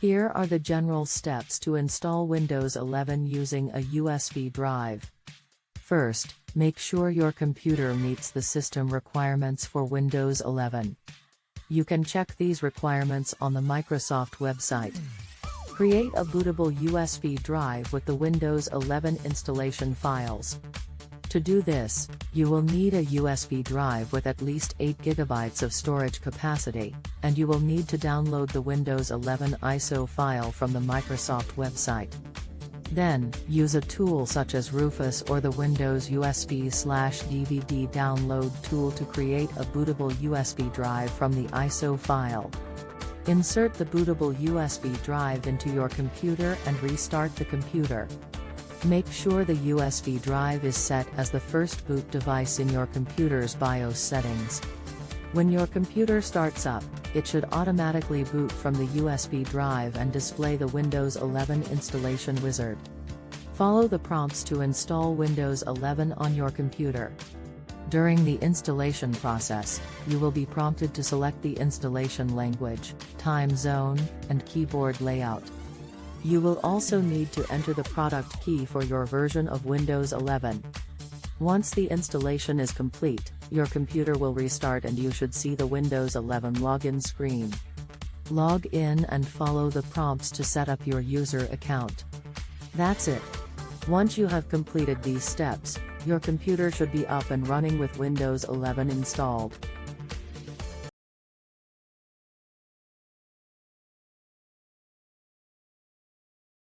Here are the general steps to install Windows 11 using a USB drive. First, make sure your computer meets the system requirements for Windows 11. You can check these requirements on the Microsoft website. Create a bootable USB drive with the Windows 11 installation files. To do this, you will need a USB drive with at least 8 GB of storage capacity, and you will need to download the Windows 11 ISO file from the Microsoft website. Then, use a tool such as RUFUS or the Windows USB/DVD download tool to create a bootable USB drive from the ISO file. Insert the bootable USB drive into your computer and restart the computer. Make sure the USB drive is set as the first boot device in your computer's BIOS settings. When your computer starts up, it should automatically boot from the USB drive and display the Windows 11 installation wizard. Follow the prompts to install Windows 11 on your computer. During the installation process, you will be prompted to select the installation language, time zone, and keyboard layout. You will also need to enter the product key for your version of Windows 11. Once the installation is complete, your computer will restart and you should see the Windows 11 login screen. Log in and follow the prompts to set up your user account. That's it. Once you have completed these steps, your computer should be up and running with Windows 11 installed.